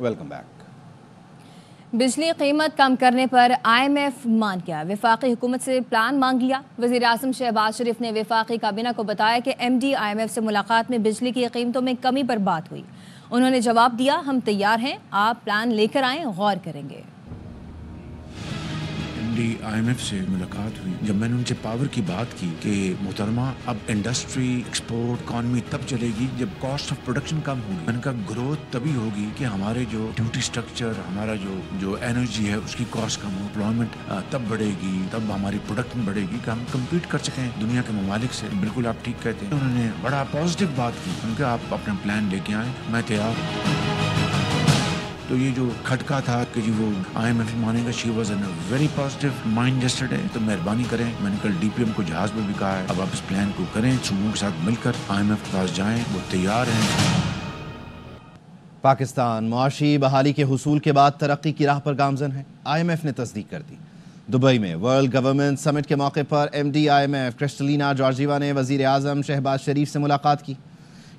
Welcome back. बिजली कीमत कम करने पर IMF मान गया, वफाकी हुकूमत से प्लान मांग लिया। वज़ीर आज़म शहबाज शरीफ ने वफाकी काबीना को बताया कि MD IMF से मुलाकात में बिजली की कीमतों में कमी पर बात हुई। उन्होंने जवाब दिया, हम तैयार हैं, आप प्लान लेकर आएँ, गौर करेंगे। IMF से मुलाकात हुई, जब मैंने उनसे पावर की बात की कि मोहतरमा अब इंडस्ट्री एक्सपोर्ट इकॉनमी तब चलेगी जब कॉस्ट ऑफ प्रोडक्शन कम होगी। मैंने कहा ग्रोथ तभी होगी कि हमारे जो ड्यूटी स्ट्रक्चर, हमारा जो एनर्जी है उसकी कॉस्ट कम हो, एम्प्लॉयमेंट तब बढ़ेगी, तब हमारी प्रोडक्शन बढ़ेगी कि हम कम्पीट कर सकें दुनिया के ममालिक से। बिल्कुल आप ठीक कहते हैं। उन्होंने बड़ा पॉजिटिव बात की, उनके आप अपना प्लान लेके आए, मैं तैयार हूँ। तो ये जो खटका था कि जी वो IMF मानेगा, she was in a very positive mind yesterday. तो मेहरबानी करें, मैंने कल DPM को जहाज में भी कहा है, अब आप इस प्लान को करें, सूबों के साथ मिलकर IMF के पास जाएं, वो तैयार हैं। पाकिस्तान मुआशी बहाली के हुसूल के बाद तरक्की की राह पर गामजन है। IMF ने तस्दीक कर दी। दुबई में वर्ल्ड गवर्नमेंट समिट के मौके पर MD IMF क्रिस्टलिना जॉर्जिवा ने वज़ीर आज़म शहबाज शरीफ से मुलाकात की।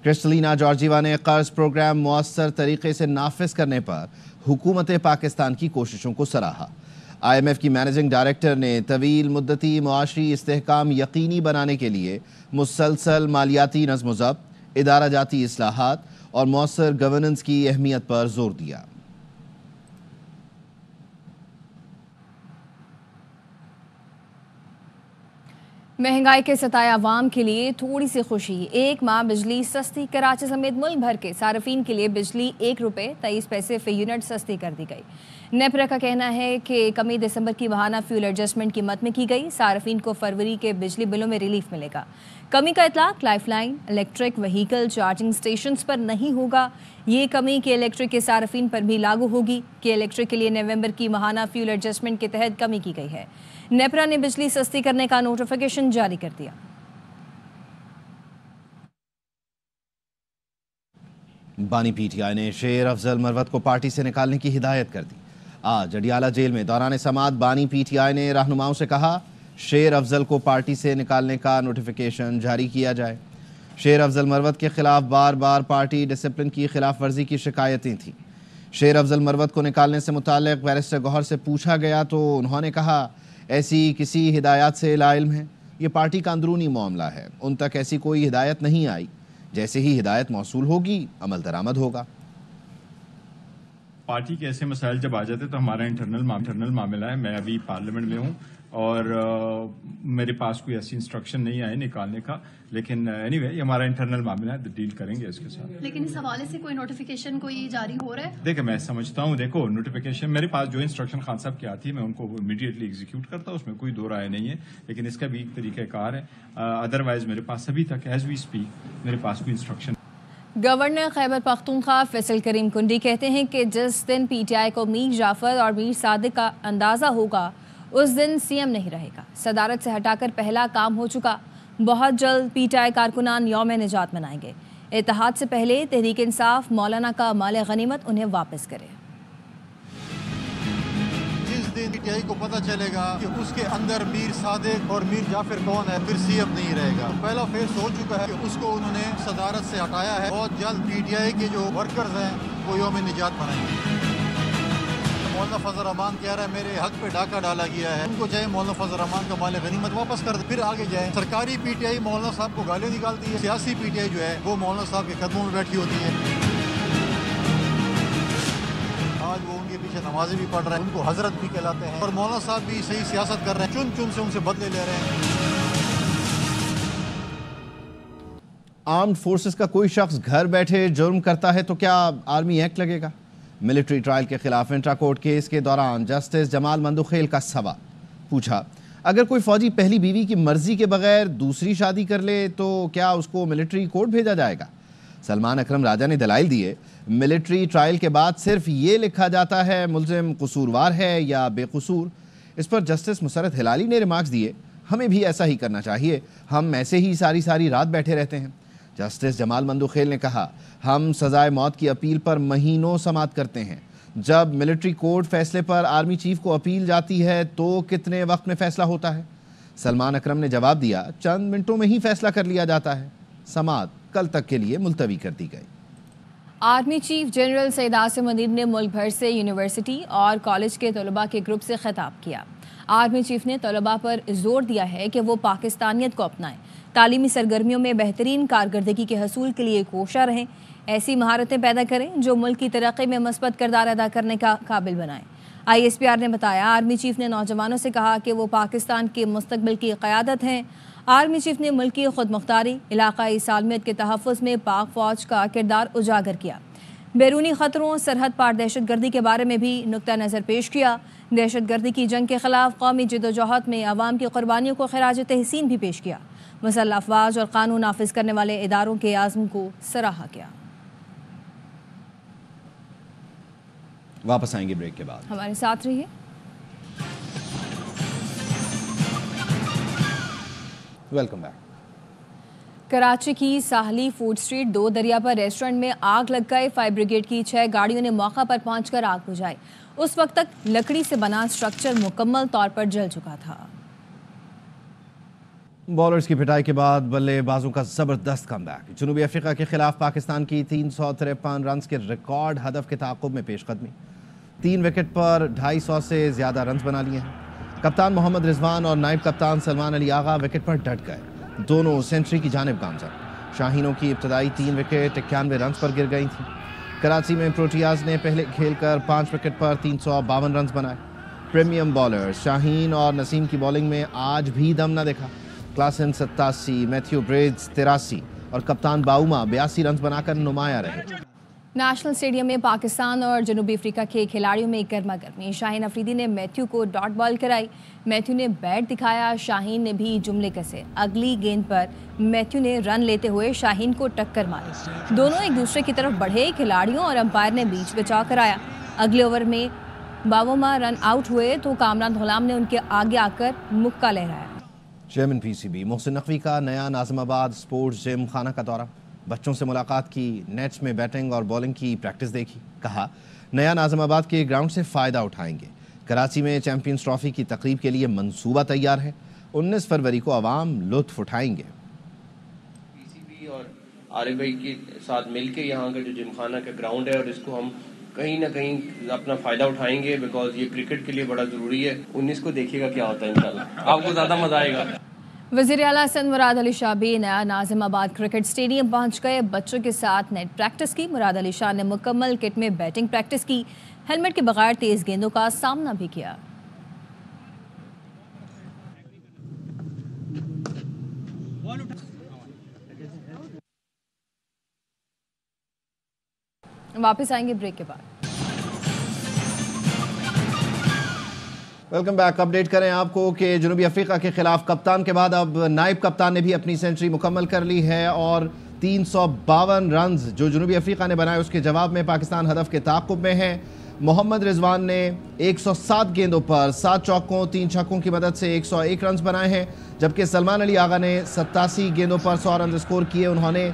क्रिस्टलिना जॉर्जिवा ने कर्ज प्रोग्राम मुअस्सर तरीके से नाफिज करने पर हुकूमत पाकिस्तान की कोशिशों को सराहा। IMF की मैनेजिंग डायरेक्टर ने तवील मुद्दती मुआशी इस्तेहकाम यकीनी बनाने के लिए मुसलसल मालियाती नज़्म ज़ब्त, इदारा जाती इस्लाहात और मुअस्सर गवर्नेंस की अहमियत पर जोर दिया। महंगाई के सताए अवाम के लिए थोड़ी सी खुशी, 1 माह बिजली सस्ती। कराची समेत मुल्क भर के सार्फिन के लिए बिजली ₹1.23 फी यूनिट सस्ती कर दी गई। नेपरा का कहना है कि कमी दिसंबर की माहाना फ्यूल एडजस्टमेंट कीमत में की गई। सार्फिन को फरवरी के बिजली बिलों में रिलीफ मिलेगा। कमी का इतलाक lifeline, electric vehicle charging station पर नहीं होगा। ये कमी के इलेक्ट्रिक के सार्फिन पर भी लागू होगी कि इलेक्ट्रिक के लिए नवंबर की माहाना फ्यूल एडजस्टमेंट के तहत कमी की गई है। नेपरा ने बिजली सस्ती करने का नोटिफिकेशन जारी कर दिया। बानी PTI ने शेर अफजल मरवत को पार्टी से निकालने की हिदायत कर दी। आज अडियाला जेल में दौरान समाअत बानी PTI ने रहनुमाओं से कहा, शेर अफजल को पार्टी से निकालने का नोटिफिकेशन जारी किया जाए। शेर अफजल मरवत के खिलाफ बार बार पार्टी डिसिप्लिन की खिलाफ वर्जी की शिकायतें थीं। शेर अफजल मरवत को निकालने से मुताल्लिक बैरिस्टर गौहर से पूछा गया तो उन्होंने कहा, ऐसी किसी हिदायत से लाइल्म है, ये पार्टी का अंदरूनी मामला है, उन तक ऐसी कोई हिदायत नहीं आई। जैसे ही हिदायत मौसूल होगी अमल दरामद होगा। पार्टी के ऐसे मसाइल जब आ जाते तो हमारा इंटरनल मामला है। मैं अभी पार्लियामेंट में हूँ और मेरे पास कोई ऐसी इंस्ट्रक्शन नहीं आई निकालने का, लेकिन एनीवे ये हमारा इंटरनल मामला है, डील करेंगे इसके साथ। लेकिन इस हवाले से कोई नोटिफिकेशन कोई जारी हो रहा है? देखिए, मैं समझता हूँ, देखो नोटिफिकेशन मेरे पास जो इंस्ट्रक्शन खान साहब की आती है मैं उनको इमीडिएटली एग्जीक्यूट करता हूँ, उसमें कोई दो राय नहीं है, लेकिन इसका भी एक तरीक़ाकार है। अदरवाइज मेरे पास अभी तक एज वी स्पीक मेरे पास कोई इंस्ट्रक्शन। गवर्नर खैबर पख्तूनख्वा फैसल करीम कुंडी कहते हैं कि जिस दिन PTI को मीर जाफर और मीर सादिक का अंदाज़ा होगा उस दिन CM नहीं रहेगा। सदारत से हटाकर पहला काम हो चुका। बहुत जल्द PTI कारकुनान यौम निजात मनाएंगे। इत्तेहाद से पहले तहरीक इंसाफ मौलाना का माल गनीमत उन्हें वापस करे। जिस दिन PTI को पता चलेगा कि उसके अंदर मीर सादिक और मीर जाफर कौन है, फिर CM नहीं रहेगा। पहला फेज हो चुका है कि उसको उन्होंने सदारत से हटाया है। बहुत जल्द PTI के जो वर्कर्स हैं वो यौम निजात मनाएंगे। मौलाना फजल रहमान कह रहा है मेरे हक पे डाका डाला गया है, उनको चाहे मौलाना फजल रहमान का माल गनीमत वापस कर दे, फिर आगे जाए। सरकारी PTI मौलाना साहब को गालियां निकालती है, सियासी PTI जो है वो मौलाना साहब के कदमों में बैठी होती है। आज वो उनके पीछे नमाजें भी पढ़ रहे हैं, उनको हजरत भी कहलाते हैं, और मौलाना साहब भी सही सियासत कर रहे हैं, चुन चुन से उनसे बदले ले रहे हैं। आर्म्ड फोर्सेस का कोई शख्स घर बैठे जुर्म करता है तो क्या आर्मी एक्ट लगेगा? मिलिट्री ट्रायल के खिलाफ इंट्रा कोर्ट केस के दौरान जस्टिस जमाल मंदुखेल का सवाल पूछा, अगर कोई फौजी पहली बीवी की मर्जी के बगैर दूसरी शादी कर ले तो क्या उसको मिलिट्री कोर्ट भेजा जाएगा? सलमान अकरम राजा ने दलाइल दिए, मिलिट्री ट्रायल के बाद सिर्फ ये लिखा जाता है मुल्जिम कसूरवार है या बेकसूर। इस पर जस्टिस मुसरत हिलाली ने रिमार्क्स दिए, हमें भी ऐसा ही करना चाहिए, हम ऐसे ही सारी सारी रात बैठे रहते हैं। जस्टिस जमाल मंदुखेल ने कहा, हम सजाए मौत की अपील पर महीनों समाअत करते हैं, जब मिलिट्री कोर्ट फैसले पर आर्मी चीफ को अपील जाती है तो कितने वक्त में फैसला होता है? सलमान अकरम ने जवाब दिया, चंद मिनटों में ही फैसला कर लिया जाता है। समाअत कल तक के लिए मुलतवी कर दी गई। Army chief general Syed Asim Munir ने मुल्क भर से यूनिवर्सिटी और कॉलेज के तलबा के ग्रुप से खिताब किया। आर्मी चीफ ने तलबा पर जोर दिया है कि वो पाकिस्तानियत को अपनाएं, तालीमी सरगर्मियों में बेहतरीन कारकर्दगी के हसूल के लिए कोशा रहें, ऐसी महारतें पैदा करें जो मुल्क की तरक्की में मस्बत किरदार अदा करने का काबिल बनाएं। ISPR ने बताया, आर्मी चीफ ने नौजवानों से कहा कि वो पाकिस्तान के मुस्तकबिल की क़यादत हैं। आर्मी चीफ ने मुल्क की खुद मुख्तारी, इलाकाई सालमियत के तहफ़्फ़ुज़ में पाक फ़ौज का किरदार उजागर किया। बैरूनी ख़तरों, सरहद पार दहशत गर्दी के बारे में भी नुक्ता नज़र पेश किया। दहशत गर्दी की जंग के ख़िलाफ़ कौमी जद्दोजहद में अवाम की क़ुरबानियों को खराज तहसीन भी पेश किया। मुसल्लह अफ़वाज और कानून नाफिज करने वाले इदारों के आज़म को सराहा किया। वापस आएंगे ब्रेक के बाद, हमारे साथ रहिए। Welcome back. कराची की साहली फूड स्ट्रीट 2 दरिया पर रेस्टोरेंट में आग लग गई। फायर ब्रिगेड की 6 गाड़ियों ने मौका पर पहुंचकर आग बुझाई। उस वक्त तक लकड़ी से बना स्ट्रक्चर मुकम्मल तौर पर जल चुका था। बॉलर्स की पिटाई के बाद बल्लेबाजों का जबरदस्त कमबैक। जनूबी अफ्रीका के खिलाफ पाकिस्तान की 353 रन के रिकॉर्ड हदफ के ताक़ुब में पेशकदमी। 3 विकेट पर 250 से ज्यादा रन बना लिए हैं। कप्तान मोहम्मद रिजवान और नायब कप्तान सलमान अली आगा विकेट पर डट गए, दोनों सेंचुरी की जानिब गामजन। शाहीनों की इब्तदाई 3 विकेट 91 रन पर गिर गई थी। कराची में प्रोटियाज ने पहले खेलकर 5 विकेट पर 352 रन बनाए। प्रीमियम बॉलर्स शाहीन और नसीम की बॉलिंग में आज भी दम न देखा। क्लासन 87, मैथ्यू ब्रिज 83 और कप्तान बाउमा 82 रन बनाकर नुमाया रहे। नेशनल स्टेडियम में पाकिस्तान और जनूबी अफ्रीका के खिलाड़ियों में गर्मा गर्मी। शाहीन अफरीदी ने मैथ्यू को डॉट बॉल कराई। मैथ्यू ने बैट दिखाया, शाहीन ने भी जुमले कसे। अगली गेंद पर मैथ्यू ने रन लेते हुए शाहीन को टक्कर मारी। दोनों एक दूसरे की तरफ बढ़े। खिलाड़ियों और अंपायर ने बीच बचाव कराया। अगले ओवर में बावमा रन आउट हुए तो कामरान गुलाम ने उनके आगे आकर मुक्का लहराया। चेयरमैन PCB मोहसिन नकवी का नया नाज़िमाबाद स्पोर्ट्स जिम खाना का दौरा। बच्चों से मुलाकात की, नेट्स में बैटिंग और बॉलिंग की प्रैक्टिस देखी। कहा, नया नाज़िमाबाद के ग्राउंड से फ़ायदा उठाएंगे। कराची में चैंपियंस ट्रॉफी की तकरीब के लिए मंसूबा तैयार है। 19 फरवरी को अवाम लुत्फ उठाएंगे। PCB और आरिफ भाई के साथ मिलकर यहाँ का जो जिम खाना का ग्राउंड है और इसको हम कहीं ना कहीं अपना फ़ायदा उठाएंगे, बिकॉज ये क्रिकेट के लिए बड़ा ज़रूरी है। 19 को देखिएगा क्या होता है, इंशाल्लाह आपको ज़्यादा मज़ा आएगा। वज़ीर आला हसन मुराद अली शाह भी नया नाज़िमाबाद क्रिकेट स्टेडियम पहुंच गए। बच्चों के साथ नेट प्रैक्टिस की। मुराद अली शाह ने मुकम्मल किट में बैटिंग प्रैक्टिस की। हेलमेट के बगैर तेज गेंदों का सामना भी किया। वापस आएंगे ब्रेक के बाद। Welcome back. अपडेट करें आपको कि जनूबी अफ्रीका के खिलाफ कप्तान के बाद अब नायब कप्तान ने भी अपनी सेंचुरी मुकम्मल कर ली है और 352 रन जो जनूबी अफ्रीका ने बनाए उसके जवाब में पाकिस्तान हदफ के ताक़ुब में है। मोहम्मद रिजवान ने 107 गेंदों पर 7 चौकों 3 छक्कों की मदद से 101 रन बनाए हैं, जबकि सलमान अली आगा ने 87 गेंदों पर 100 रन स्कोर किए। उन्होंने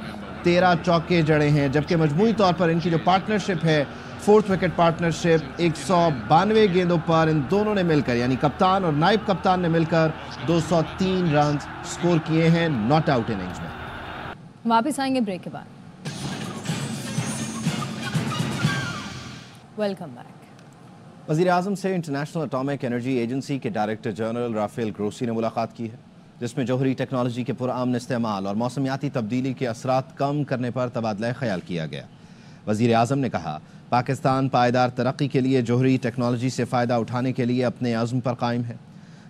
13 चौके जड़े हैं, जबकि मजमूई तौर पर इनकी जो पार्टनरशिप है, 4th विकेट पार्टनरशिप, 192 गेंदों पर इन दोनों ने मिलकर यानी कप्तान और नायब कप्तान ने मिलकर 203 रन स्कोर किए हैं नॉट आउट इनिंग्स में। वापस आएंगे ब्रेक के बाद। Welcome back. वज़ीर आज़म से इंटरनेशनल एटॉमिक एनर्जी एजेंसी के डायरेक्टर जनरल राफेल ग्रोसी ने मुलाकात की है, जिसमें जौहरी टेक्नोलॉजी के पुरअमन इस्तेमाल और मौसमियाती तब्दीली के असरात कम करने पर तबादला ख्याल किया गया। वज़ीर आज़म ने कहा, पाकिस्तान पायदार तरक्की के लिए जौहरी टेक्नोलॉजी से फ़ायदा उठाने के लिए अपने अज़्म पर कायम है।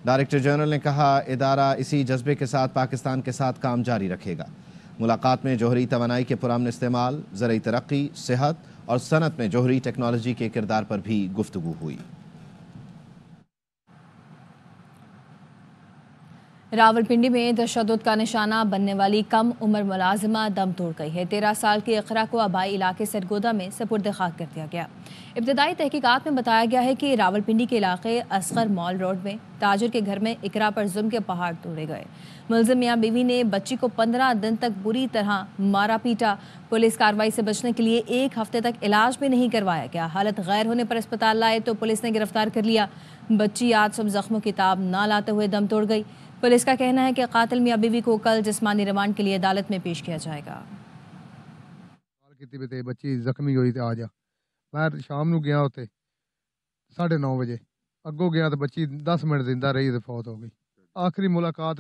डायरेक्टर जनरल ने कहा, इदारा इसी जज्बे के साथ पाकिस्तान के साथ काम जारी रखेगा। मुलाकात में जौहरी तवानाई के पुरअमन इस्तेमाल, ज़रई तरक्की, सेहत और सनत में जौहरी टेक्नोलॉजी के किरदार पर भी गुफ्तगू हुई। रावलपिंडी में तशद्दुद का निशाना बनने वाली कम उम्र मुलाजिमा दम तोड़ गई है। 13 साल की इकरा को आबाई इलाके सरगोदा में सपुर्द खाक कर दिया गया। इब्तदाई तहकीकात में बताया गया है कि रावलपिंडी के इलाके असगर मॉल रोड में ताजिर के घर में इकरा पर जुल्म के पहाड़ तोड़े गए। मुलजिम मियां बीवी ने बच्ची को 15 दिन तक बुरी तरह मारा पीटा। पुलिस कार्रवाई से बचने के लिए 1 हफ्ते तक इलाज भी नहीं करवाया गया। हालत गैर होने पर अस्पताल लाए तो पुलिस ने गिरफ्तार कर लिया। बच्ची आज सब जख्मों की ताब ना लाते हुए दम तोड़ गई। पुलिस का कहना है कि कातिल मियां बीवी को कल जिस्मानी रिमांड के लिए अदालत में पेश किया जाएगा। ਕੀਤੀ ਵੀ ਤੇ ਬੱਚੀ ਜ਼ਖਮੀ ਹੋਈ ਤੇ ਆ ਜਾ। ਮੈਂ ਸ਼ਾਮ ਨੂੰ ਗਿਆ ਉੱਥੇ 9:30 ਵਜੇ, ਅੱਗੋਂ ਗਿਆ ਤੇ ਬੱਚੀ 10 ਮਿੰਟ ਜ਼ਿੰਦਾ ਰਹੀ ਤੇ ਫੌਤ ਹੋ ਗਈ। ਆਖਰੀ ਮੁਲਾਕਾਤ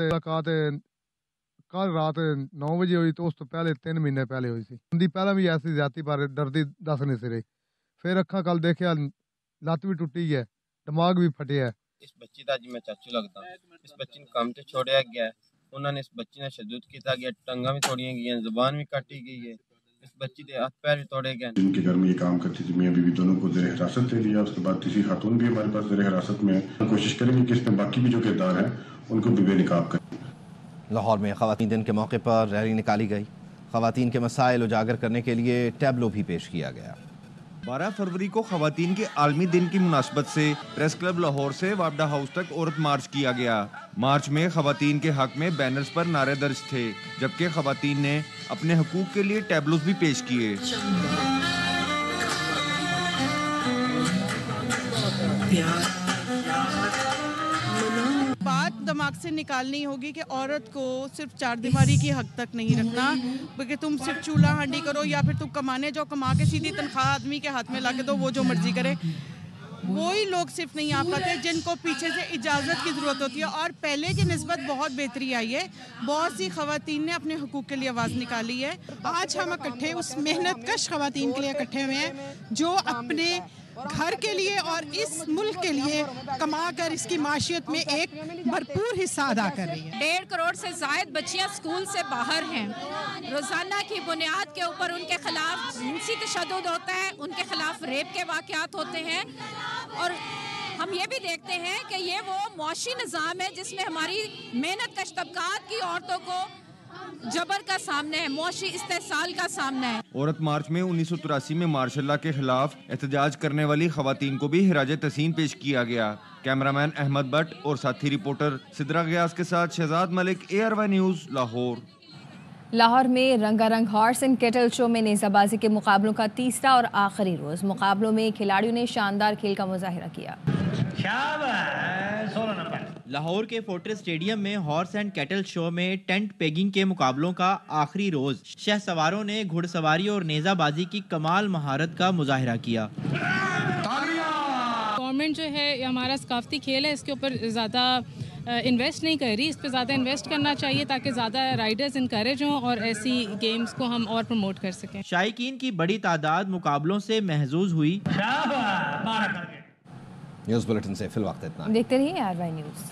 ਕੱਲ ਰਾਤ 9 ਵਜੇ ਹੋਈ ਤੇ ਉਸ ਤੋਂ ਪਹਿਲੇ 3 ਮਹੀਨੇ ਪਹਿਲੇ ਹੋਈ ਸੀ। ਹੁੰਦੀ ਪਹਿਲਾਂ ਵੀ ਐਸੀ ਜ਼ਿਆਤੀ ਪਰ ਡਰਦੀ ਦੱਸ ਨਹੀਂ ਸੀ ਰਹੀ। ਫਿਰ ਅੱਖਾਂ ਕੱਲ ਦੇਖਿਆ ਲੱਤ ਵੀ ਟੁੱਟੀ ਹੈ, ਦਿਮਾਗ ਵੀ ਫਟਿਆ। ਇਸ ਬੱਚੀ ਦਾ ਜੀ ਮੈਂ ਚਾਚੂ ਲੱਗਦਾ। ਇਸ ਬੱਚੀ ਨੂੰ ਕੰਮ ਤੇ ਛੋੜਿਆ ਗਿਆ, ਉਹਨਾਂ ਨੇ ਇਸ ਬੱਚੀ ਨਾਲ ਸ਼ਦੂਦ ਕੀਤਾ ਗਿਆ, ਟੰਗਾਂ भी तोड़ियां गई, जुबान भी काटी गई है, इस बच्ची के हाथ पैर भी तोड़े गए। जिनके घर में ये काम करती थी मियां बीवी दोनों को ज़ेर हिरासत ले लिया। उसके बाद किसी खातून भी हमारे पास ज़ेर हिरासत में है। कोशिश करेंगे कि इसमें बाकी भी जो किरदार हैं उनको भी बेनकाब करें। लाहौर में ख़वातीन दिन के मौके पर रैली निकाली गई। ख़वातीन के मसाइल उजागर करने के लिए टैब्लो भी पेश किया गया। 12 फरवरी को ख़वातीन के आलमी दिन की मुनासबत से प्रेस क्लब लाहौर से वापडा हाउस तक औरत मार्च किया गया। मार्च में ख़वातीन के हक में बैनर्स पर नारे दर्ज थे, जबकि ख़वातीन ने अपने हकूक़ के लिए टैब्लोस भी पेश किए। बात दिमाग से निकालनी होगी कि औरत को सिर्फ चारदीवारी की हद तक नहीं रखना, क्योंकि तुम सिर्फ चूल्हा हांडी करो या फिर तुम कमाने जाओ, कमा के सीधी तनख्वाह आदमी के हाथ में ला के दो, वो जो मर्जी करे। वही लोग सिर्फ नहीं आ पाते जिनको पीछे से इजाज़त की ज़रूरत होती है। और पहले की निस्बत बहुत बेहतरी आई है, बहुत सी ख़वातीन ने अपने हुकूक के लिए आवाज़ निकाली है। आज हम इकट्ठे उस मेहनत कश ख़वातीन के लिए इकट्ठे हुए हैं जो अपने घर के लिए और इस मुल्क के लिए कमा कर इसकी माशियत में एक भरपूर हिस्सा अदा कर रही है। 1.5 करोड़ से ज़ायद बच्चियां स्कूल से बाहर हैं। रोज़ाना की बुनियाद के ऊपर उनके खिलाफ जिनसी तशद्दुद होता है, उनके खिलाफ रेप के वाक़यात होते हैं। और हम ये भी देखते हैं कि ये वो मुआशी निज़ाम है जिसमें हमारी मेहनत कश तबकात की औरतों को जबर का सामना है, मुआशी इस्तेहसाल का सामना है। औरत मार्च में 1983 में मार्शल लॉ के खिलाफ एहतजाज करने वाली ख़वातीन को भी हिराज तहसीन पेश किया गया। कैमरामैन अहमद भट्ट और साथी रिपोर्टर सिद्रा गयास के साथ शहजाद मलिक, ARY न्यूज़, लाहौर। लाहौर में रंगारंग हॉर्स एंड केटल शो में नेज़ाबाजी के मुकाबलों का तीसरा और आखिरी रोज़। मुकाबलों में खिलाड़ियों ने शानदार खेल का मुजाहिरा किया। लाहौर के फोर्ट्रेस स्टेडियम में हॉर्स एंड कैटल शो में टेंट पेगिंग के मुकाबलों का आखिरी रोज शह सवारों ने घुड़सवारी और नेज़ाबाजी की कमाल महारत का मुजाहिरा किया। गवर्नमेंट जो है हमारा सकाफती खेल है, इसके ऊपर ज़्यादा इन्वेस्ट नहीं कर रही। इस पर ज़्यादा इन्वेस्ट करना चाहिए ताकि ज़्यादा राइडर्स इनकरेज हों और ऐसी गेम्स को हम और प्रमोट कर सकें। शायकीन की बड़ी तादाद मुकाबलों से महजूज हुई। न्यूज़ बुलेटिन से फिल वक्त इतना। देखते रहिए ARY न्यूज़।